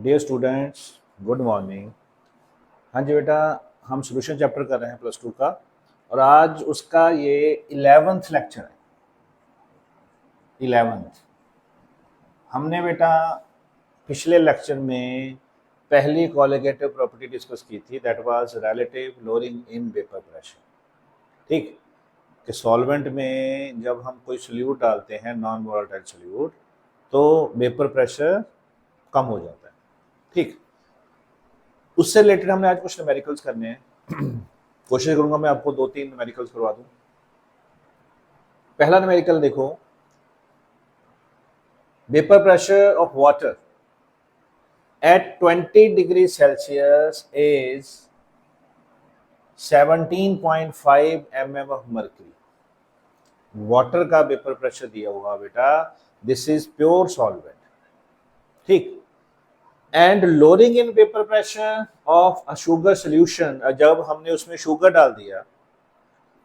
Dear students, good morning. हाँ जी बेटा, हम सॉल्यूशन चैप्टर कर रहे हैं +2 का, और आज उसका ये 11th लेक्चर है। 11th हमने बेटा पिछले लेक्चर में पहली कॉलिगेटिव प्रॉपर्टी डिस्कस की थी, that was relative lowering in vapour pressure. ठीक, कि सॉल्वेंट में जब हम कोई सोल्यूट डालते हैं, नॉन वोलेटाइल सोल्यूट, तो वेपर प्रेशर कम हो जाता है। ठीक, उससे रिलेटेड हमने आज कुछ न्यूमेरिकल्स करने हैं। कोशिश करूंगा मैं आपको 2-3 न्यूमेरिकल्स करवा दूं। पहला न्यूमेरिकल देखो, vapour pressure of water at 20 degree Celsius is 17.5 mm of mercury. Water का वेपर प्रेशर दिया हुआ बेटा, दिस इज प्योर सॉल्वेंट। ठीक, and lowering in vapour pressure of a sugar solution, जब हमने उसमें शुगर डाल दिया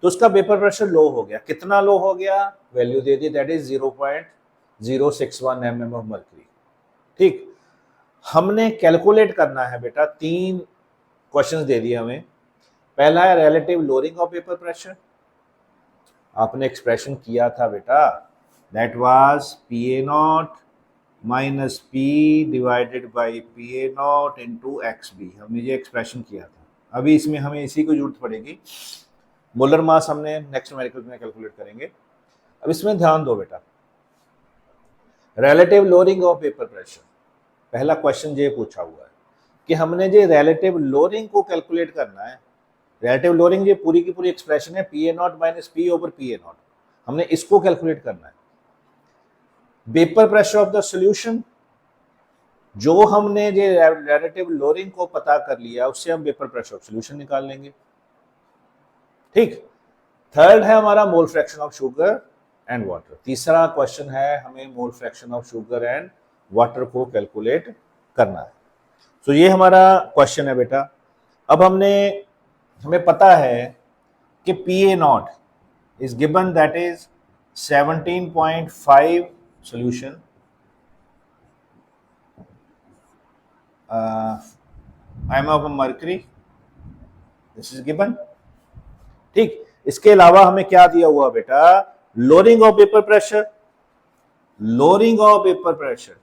तो उसका वेपर प्रेशर लो हो गया। कितना लो हो गया? Value they the, that is 0.061 mm of mercury. ठीक, हमने कैलकुलेट करना है बेटा, 3 क्वेश्चंस दे दिए हमें। पहला है relative lowering of vapour pressure. आपने एक्सप्रेशन किया था बेटा, that was PA0 minus P divided by PA0 into XB। हमने ये एक्सप्रेशन किया था। अभी इसमें हमें इसी को जरूरत पड़ेगी। मोलर मास हमने नेक्स्ट न्यूमेरिकल में कैलकुलेट करेंगे। अब इसमें ध्यान दो बेटा, relative lowering of vapour pressure, पहला क्वेश्चन ये पूछा हुआ है कि हमने जो रिलेटिव लोअरिंग को कैलकुलेट करना है। रिलेटिव लोअरिंग ये पूरी की पूरी एक्सप्रेशन है, PA0 minus P over PA0। हमने इसको कैलकुलेट करना है। Vapour pressure of the solution, जो हमने जो रिलेटिव लोअरिंग को पता कर लिया, उससे हम वेपर प्रेशर ऑफ सॉल्यूशन निकाल लेंगे। ठीक, थर्ड है हमारा mole fraction of sugar and water. तीसरा क्वेश्चन है हमें mole fraction of sugar and water को कैलकुलेट करना है। तो ये हमारा क्वेश्चन है बेटा। अब हमें पता है कि PA0 is given, that is 17.5 solution mm of mercury, this is given. ठीक, इसके अलावा हमें क्या दिया हुआ बेटा? Lowering of vapour pressure. Lowering of vapour pressure,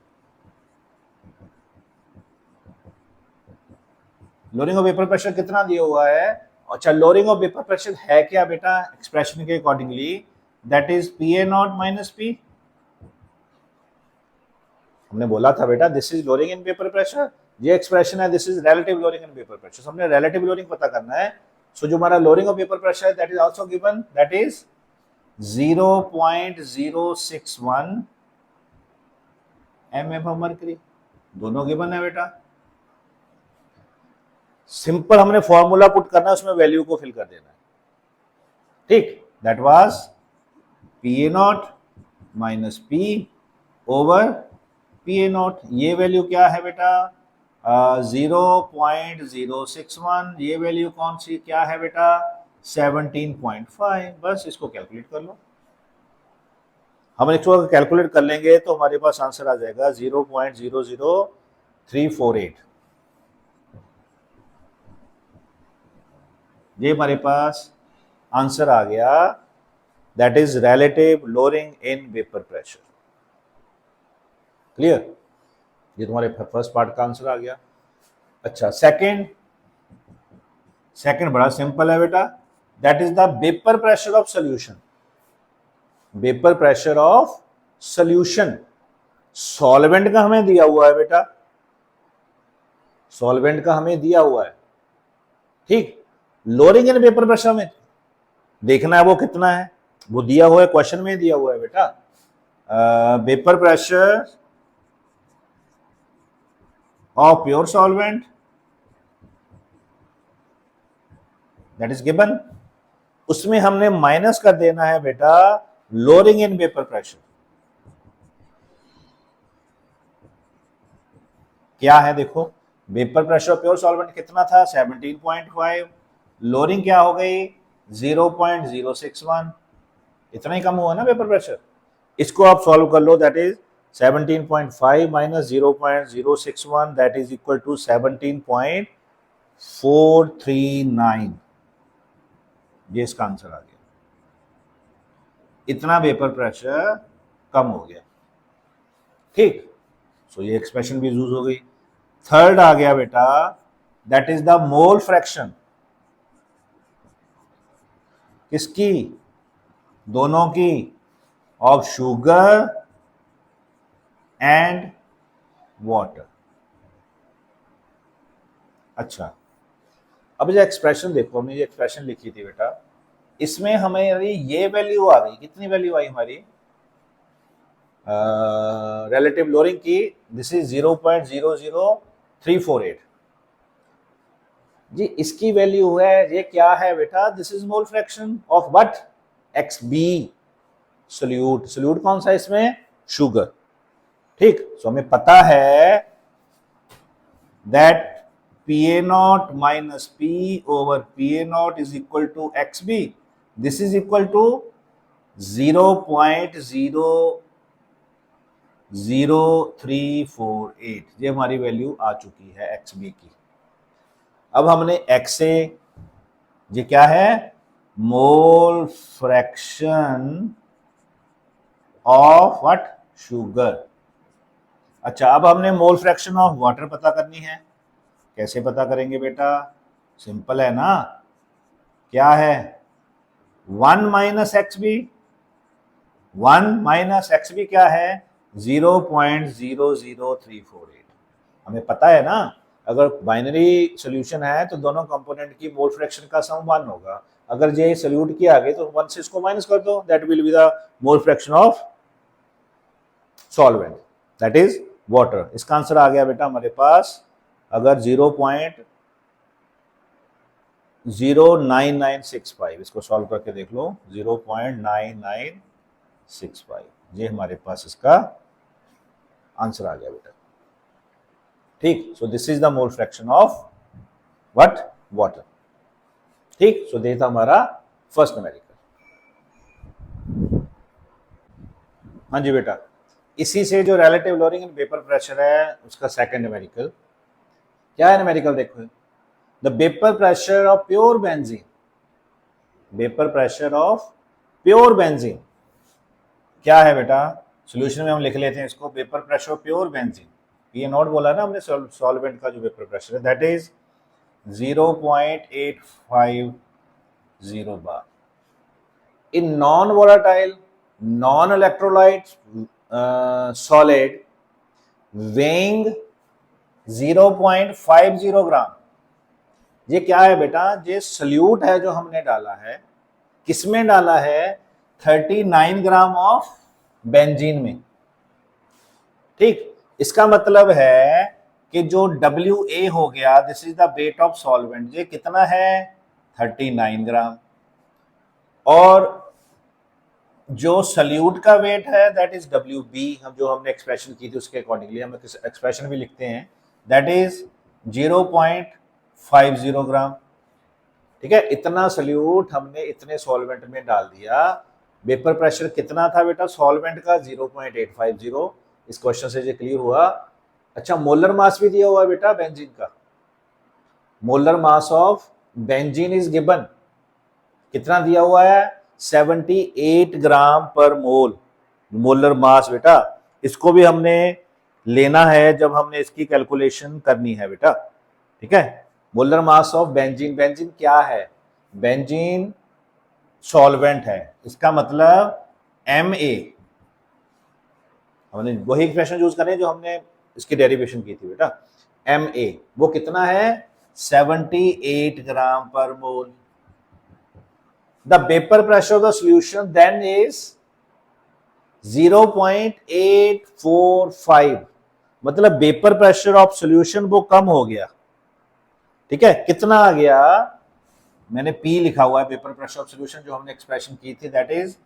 lowering of vapour pressure कितना दिया हुआ है? अच्छा, लोअरिंग ऑफ वेपर प्रेशर है क्या बेटा? एक्सप्रेशन के accordingly that is PA0 minus P। हमने बोला था बेटा, this is lowering in vapour pressure. ये एक्सप्रेशन है, this is relative lowering in vapour pressure. हमने रिलेटिव लोअरिंग पता करना है। सो जो हमारा लोअरिंग ऑफ वेपर प्रेशर है, that is also given, that is 0.061 mm of mercury. दोनों गिवन है बेटा। सिंपल हमने फॉर्मूला पुट करना है, उसमें वैल्यू को फिल कर देना है। ठीक, that was PA0 minus P over PA0। ये वैल्यू क्या है बेटा? 0.061। ये वैल्यू कौन सी क्या है बेटा? 17.5। बस इसको कैलकुलेट कर लो। हम इसको कैलकुलेट कर लेंगे तो हमारे पास आंसर आ जाएगा 0.00348। ये हमारे पास आंसर आ गया, that is relative lowering in vapour pressure. Clear? ये तुम्हारे फर्स्ट पार्ट का आंसर आ गया। अच्छा, सेकंड बड़ा सिंपल है बेटा, that is the vapour pressure of solution. Vapour pressure of solution, solvent का हमें दिया हुआ है बेटा, सॉल्वेंट का हमें दिया हुआ है। ठीक, लोअरिंग इन वेपर प्रेशर में देखना है वो कितना है, वो दिया हुआ है, क्वेश्चन में दिया हुआ है बेटा। Vapour pressure of pure solvent, that is given. उसमें हमने माइनस कर देना है बेटा लोअरिंग इन वेपर प्रेशर। क्या है देखो, vapour pressure of pure solvent कितना था? 17.5। लोअरिंग क्या हो गई? 0.061। इतना ही कम हुआ ना वेपर प्रेशर। इसको आप सॉल्व कर लो, that is 17.5 minus 0.061 that is equal to 17.439, ये इसका आंसर आ गया। इतना वेपर प्रेशर कम हो गया, ठीक। सो ये एक्सप्रेशन भी यूज हो गई। थर्ड आ गया बेटा, that is the mole fraction, किसकी, दोनों की, ऑफ शुगर एंड वाटर। अच्छा, अब ये एक्सप्रेशन देखो, हमने ये एक्सप्रेशन लिखी थी बेटा, इसमें हमें ये वैल्यू आ गई, कितनी वैल्यू आई हमारी रिलेटिव लोरिंग की, दिस इज 0.00348 जी, इसकी वैल्यू है, ये क्या है बेटा, this is mole fraction of what, XB solute. Solute कौन सा इसमें, शुगर, ठीक। सो हमें पता है that PA0 minus P over PA0 is equal to XB. This is equal to 0.00348, ये हमारी वैल्यू आ चुकी है XB की। अब हमने XA, ये क्या है, mole fraction of what, sugar. अच्छा, अब हमने मोल फ्रैक्शन ऑफ वाटर पता करनी है। कैसे पता करेंगे बेटा, सिंपल है ना, क्या है, 1 माइनस XB, 1 माइनस XB क्या है, 0.00348। हमें पता है ना, अगर बाइनरी सॉल्यूशन है तो दोनों कंपोनेंट की मोल फ्रैक्शन का सम 1 होगा। अगर ये सॉल्यूट किया आगे तो 1 से इसको माइनस कर दो, that will be the mole fraction of solvent, that is water. इसका आंसर आ गया बेटा हमारे पास, अगर 0.09965, इसको सॉल्व करके देख लो, 0.9965, ये हमारे पास इसका आंसर आ गया बेटा, ठीक। So this is the mole fraction of what, water, ठीक। सो ये था हमारा फर्स्ट न्यूमेरिकल। हाँ जी बेटा, इसी से जो relative Tshering and vapour pressure है उसका सेकंड न्यूमेरिकल क्या है, न्यूमेरिकल देखो, the vapour pressure of pure benzene, vapour pressure of pure benzene क्या है बेटा, सॉल्यूशन में हम लिख लेते हैं इसको, vapour pressure of pure benzene, ये नोट बोला ना हमने, सॉल्वेंट का जो वेपर प्रेशर है that is 0.850 bar. In non volatile non electrolyte solid weighing 0.50 ग्राम। ये क्या है बेटा, ये सल्यूट है जो हमने डाला है, किसमें डाला है, 39 ग्राम ऑफ बेंजीन में, ठीक। इसका मतलब है कि जो WA हो गया, this is the weight of solvent, ये कितना है, 39 ग्राम, और जो सल्यूट का वेट है दैट इज WB, हम जो हमने एक्सप्रेशन की थी उसके अकॉर्डिंगली हम एक्सप्रेशन भी लिखते हैं, दैट इज 0.50 ग्राम, ठीक है। इतना सल्यूट हमने इतने सॉल्वेंट में डाल दिया। वेपर प्रेशर कितना था बेटा सॉल्वेंट का, 0.850। इस क्वेश्चन से ये क्लियर हुआ। अच्छा, मोलर मास भी दिया हुआ है बेटा बेंजीन का, molar mass of benzene is given, कितना दिया हुआ है, 78 ग्राम पर मोल मोलर मास बेटा। इसको भी हमने लेना है जब हमने इसकी कैलकुलेशन करनी है बेटा, ठीक है। Molar mass of benzene, benzene क्या है, बेंजीन सॉल्वेंट है, इसका मतलब Ma, हमने वही एक्सप्रेशन यूज करें जो हमने इसकी डेरिवेशन की थी बेटा, Ma वो कितना है, 78 ग्राम पर मोल। The vapor pressure of the solution then is 0.845, मतलब वेपर प्रेशर ऑफ सॉल्यूशन वो कम हो गया, ठीक है। कितना आ गया, मैंने P लिखा हुआ है, वेपर प्रेशर ऑफ सॉल्यूशन जो हमने एक्सप्रेशन की थी that is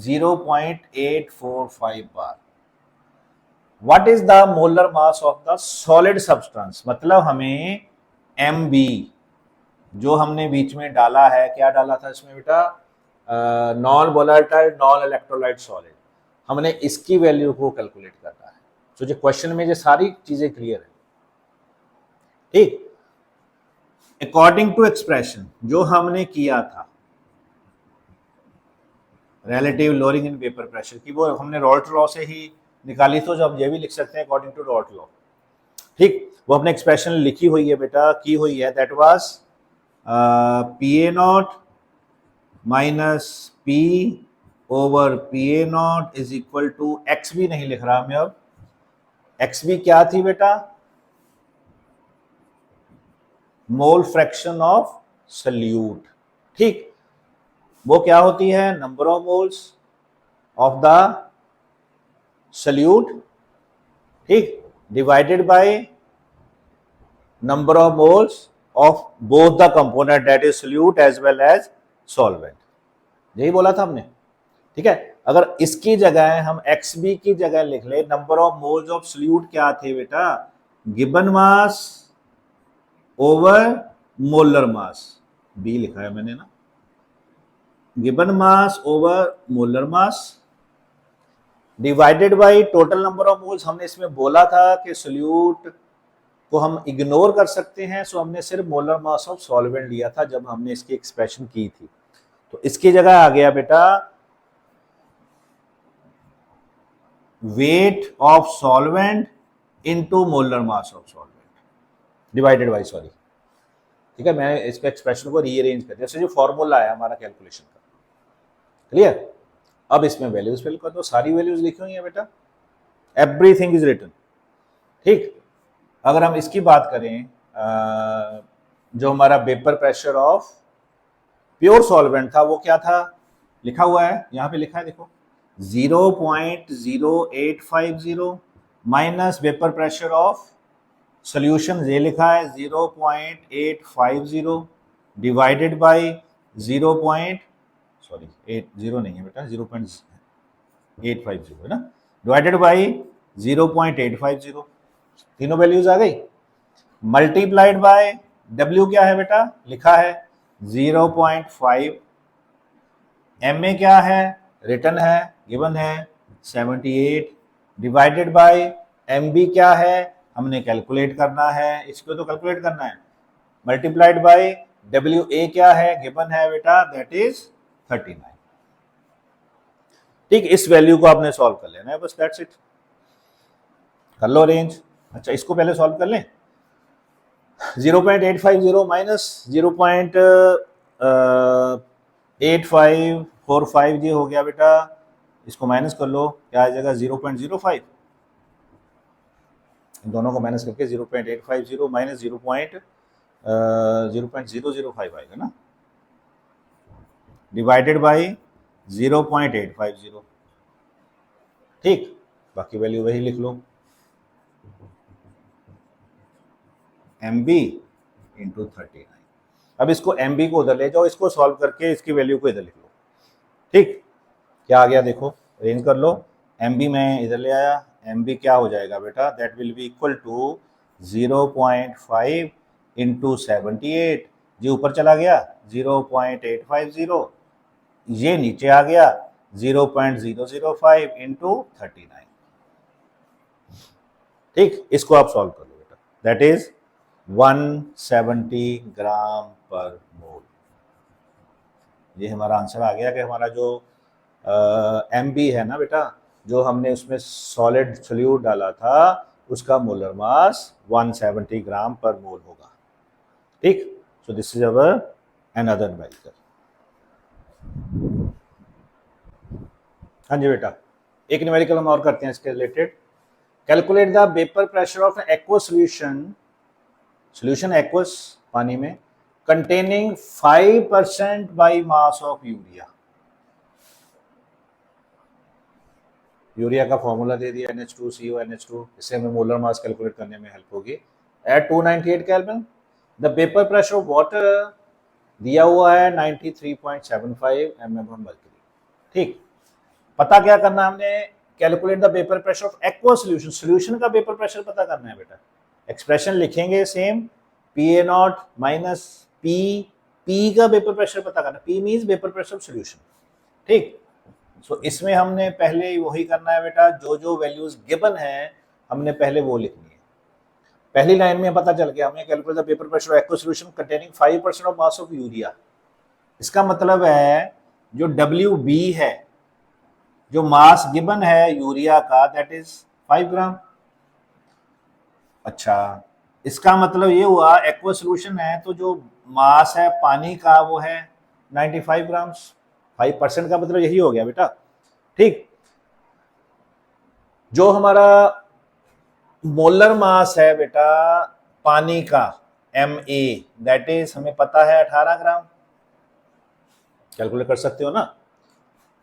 0.845 bar. What is the molar mass of the solid substance, मतलब हमें MB जो हमने बीच में डाला है, क्या डाला था इसमें बेटा, non volatile non electrolyte solid, हमने इसकी वैल्यू को कैलकुलेट करना है। सो जो क्वेश्चन में ये सारी चीजें क्लियर है, ठीक। अकॉर्डिंग टू एक्सप्रेशन जो हमने किया था relative lowering in vapour pressure की, वो हमने रॉल्ट लॉ से ही निकाली, तो जब ये भी लिख सकते हैं अकॉर्डिंग टू रॉल्ट लॉ, ठीक। वो अपने एक्सप्रेशन लिखी हुई है बेटा, की हुई है, that was P A naught minus P over P A naught is equal to X भी नहीं लिख रहा मैं अब, एक्स भी क्या थी बेटा, मोल फ्रैक्शन ऑफ सल्यूट, ठीक। वो क्या होती है, number of moles of the solute, ठीक, divided by number of moles of both the component that is solute as well as solvent, यही बोला था हमने, ठीक है। अगर इसकी जगह हम एक्स बी की जगह लिख ले, number of moles of solute क्या थे बेटा, given mass over molar mass, B लिखा है मैंने ना, given mass over molar mass divided by total number of moles. हमने इसमें बोला था कि सॉल्यूट को हम इग्नोर कर सकते हैं, सो हमने सिर्फ मोलर मास ऑफ सॉल्वेंट लिया था जब हमने इसकी एक्सप्रेशन की थी। तो इसकी जगह आ गया बेटा weight of solvent into molar mass of solvent divided by, sorry, ठीक है, मैं इसके एक्सप्रेशन को रीअरेंज कर दिया, जैसे जो फॉर्मूला है हमारा कैलकुलेशन का, क्लियर। अब इसमें वैल्यूज फिल कर दो, सारी वैल्यूज लिखी हुई है बेटा, एवरीथिंग इज रिटन, ठीक। अगर हम इसकी बात करें, जो हमारा vapour pressure of pure solvent था वो क्या था, लिखा हुआ है यहाँ पे, लिखा है देखो 0.0850 minus vapour pressure of solution, ये लिखा है 0.850 डिवाइडेड बाय 0. सॉरी 80 नहीं है बेटा, 0.850 है ना, डिवाइडेड बाय 0.850, तीनों वैल्यूज आ गई, मल्टीप्लाइड बाय W क्या है बेटा, लिखा है 0.5, MA क्या है, रिटर्न है, गिवन है 78, डिवाइडेड बाय MB क्या है, हमने कैलकुलेट करना है, इसको तो कैलकुलेट करना है, मल्टीप्लाइड बाय WA क्या है, गिवन है बेटा, दैट इज 39, ठीक। इस वैल्यू को आपने सॉल्व कर लेना है बस, दैट्स इट, कर लो रेंज। अच्छा इसको पहले सॉल्व कर लें, 0.850 माइनस 0.8545 ये हो गया बेटा, इसको माइनस कर लो, क्या आ जाएगा 0.05, दोनों को माइनस करके 0.850 माइनस 0.005 आएगा ना, डिवाइडेड बाय 0.850, ठीक। बाकी वैल्यू वही लिख लो, MB इंटू 39। अब इसको MB को उधर ले जाओ, इसको सॉल्व करके इसकी वैल्यू को इधर लिख लो, ठीक। क्या आ गया देखो, अरेंज कर लो, MB में इधर ले आया, MB क्या हो जाएगा बेटा, that will be equal to 0.5 into 78, ये ऊपर चला गया 0.850, ये नीचे आ गया 0.005 इंटू 39, ठीक। इसको आप सॉल्व कर लो बेटा, दैट इज 170 ग्राम पर मोल, ये हमारा आंसर आ गया कि हमारा जो MB है ना बेटा, जो हमने उसमें सॉलिड सॉल्यूट डाला था उसका मोलर मास 170 ग्राम पर मोल होगा, ठीक। So this is our another numerical. हाँ जी बेटा, एक न्यूमेरिकल हम और करते हैं इसके related, calculate the vapour pressure of aqueous solution aqueous पानी में containing 5% by mass of urea का फॉर्मूला दे दिया NH2CO NH2, इससे हमें मोलर मास कैलकुलेट करने में हेल्प होगी। At 298 kelvin the vapour pressure of water दिया हुआ है 93.75 mmHg मर्क्यूरी, ठीक। पता क्या करना है हमने, calculate the vapour pressure of aqueous solution का वेपर प्रेशर पता करना है बेटा, एक्सप्रेशन लिखेंगे सेम, PA0 माइनस P का वेपर प्रेशर पता करना, P means vapour pressure of solution, ठीक। सो इसमें हमने पहले वही करना है बेटा, जो जो वैल्यूज गिवन है हमने पहले वो लिखनी है। पहली लाइन में पता चल गया हमें, calculate the paper pressure of aqua solution containing 5% of mass of urea. इसका मतलब है जो WB है, जो मास गिवन है यूरिया का, दैट इज 5 ग्राम। अच्छा, इसका मतलब ये हुआ एक्वा सॉल्यूशन है तो जो मास है पानी का वो है 95 ग्राम्स। 5% का मतलब यही हो गया बेटा। ठीक, जो हमारा मोलर मास है बेटा पानी का Ma, दैट इज हमें पता है 18 ग्राम। कैलकुलेट कर सकते हो ना।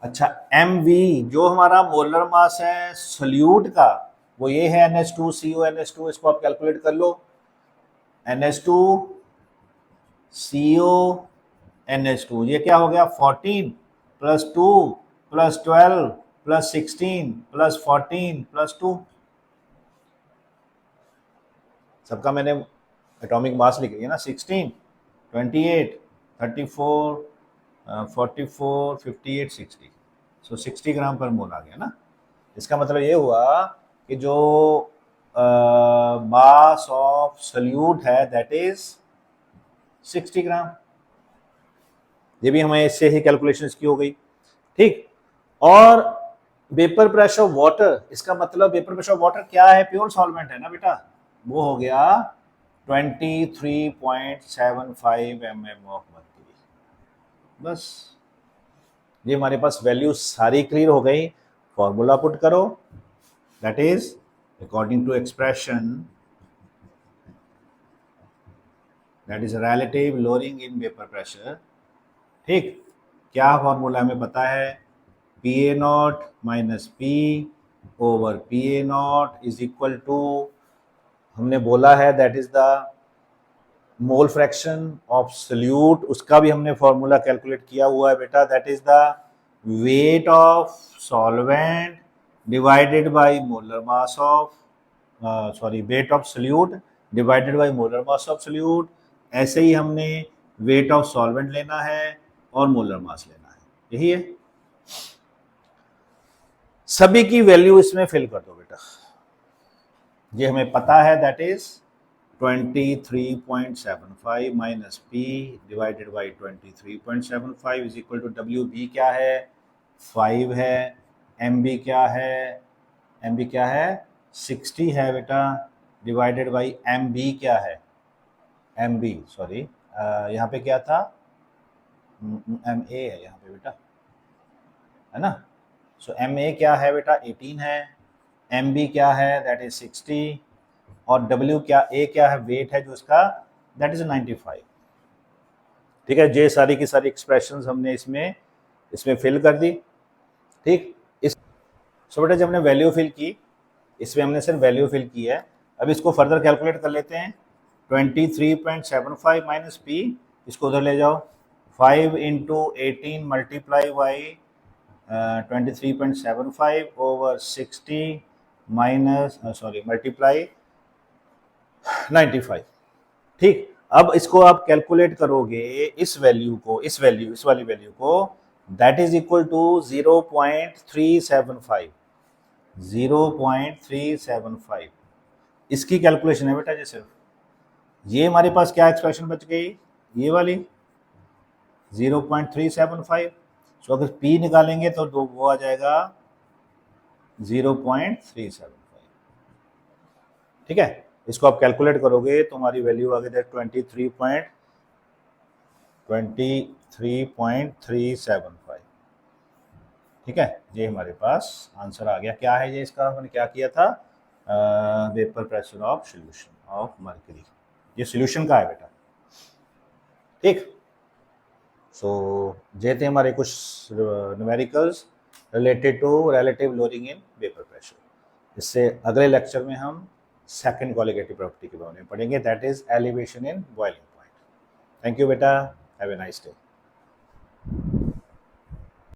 अच्छा, MV जो हमारा मोलर मास है सोल्यूट का, वो ये है NH2CO, इसको आप कैलकुलेट कर लो। NH2CO, ये क्या हो गया 14 + 2 + 12 + 16 + 14 + 2। सबका मैंने एटॉमिक मास लिख लिया ना, 16, 28, 34, 44, 58, 60, सो 60 ग्राम पर मोल आ गया ना। इसका मतलब ये हुआ कि जो मास ऑफ सोल्यूट है दैट इज 60 ग्राम। ये भी हमें इससे ही कैलकुलेशन की हो गई। ठीक, और वेपर प्रेशर ऑफ वाटर, इसका मतलब वेपर प्रेशर ऑफ वाटर क्या है, प्योर सॉल्वेंट है ना बेटा, वो हो गया 23.75 mm ऑफ मर्क्यूरी। बस ये हमारे पास वैल्यू सारी क्लियर हो गई। फॉर्मूला पुट करो, that is according to expression that is relative lowering in vapour pressure. ठीक, क्या फॉर्मूला हमें पता है, PA0 - P/PA0 is equal to, हमने बोला है that is the mole fraction of solute, उसका भी हमने फॉर्मूला कैलकुलेट किया हुआ है बेटा, that is the weight of solvent divided by molar mass of weight of solute divided by molar mass of solute. ऐसे ही हमने वेट ऑफ सॉल्वेंट लेना है और मोलर मास लेना है, यही है। सभी की वैल्यू इसमें फिल कर दो बेटा। ये हमें पता है that is 23.75 minus P divided by 23.75 is equal to WB क्या है 5 है, MB क्या है, MB क्या है 60 है बेटा, डिवाइडेड बाई MB क्या है, MB सॉरी यहाँ पे क्या था MA है यहाँ पे बेटा, है ना। सो MA क्या है बेटा 18 है, MB क्या है दैट इज 60 और W क्या A क्या है वेट है जो इसका दैट इज 95। ठीक है, ये सारी की सारी एक्सप्रेशंस हमने इसमें फिल कर दी। ठीक, इस सो बेटा जब हमने वैल्यू फिल की, इसमें हमने सिर्फ वैल्यू फिल की है। अब इसको फर्दर कैलकुलेट कर लेते हैं। 23.75 माइनस P, इसको उधर ले जाओ, 5 × 18 multiply by 23.75 over 60 minus multiply 95। ठीक, अब इसको आप कैलकुलेट करोगे इस वाली वैल्यू को, दैट इज इक्वल टू 0.375। 0.375 इसकी कैलकुलेशन है बेटा जी सिर्फ। ये हमारे पास क्या एक्सप्रेशन बच गई, ये वाली 0.375। सो अगर P निकालेंगे तो वो आ जाएगा 0.375। ठीक है, इसको आप कैलकुलेट करोगे तो हमारी वैल्यू आ गई 23.375। ठीक है, ये हमारे पास आंसर आ गया। क्या है ये, इसका हमने क्या किया था, vapour pressure of solution of mercury, ये सॉल्यूशन का है बेटा। ठीक, सो ये थे हमारे कुछ numericals related to relative lowering in vapour pressure. इससे अगले लेक्चर में हम सेकंड कॉलिगेटिव प्रॉपर्टी के बारे में पढ़ेंगे, that is elevation in boiling point. Thank you बेटा, हैव ए नाइस डे।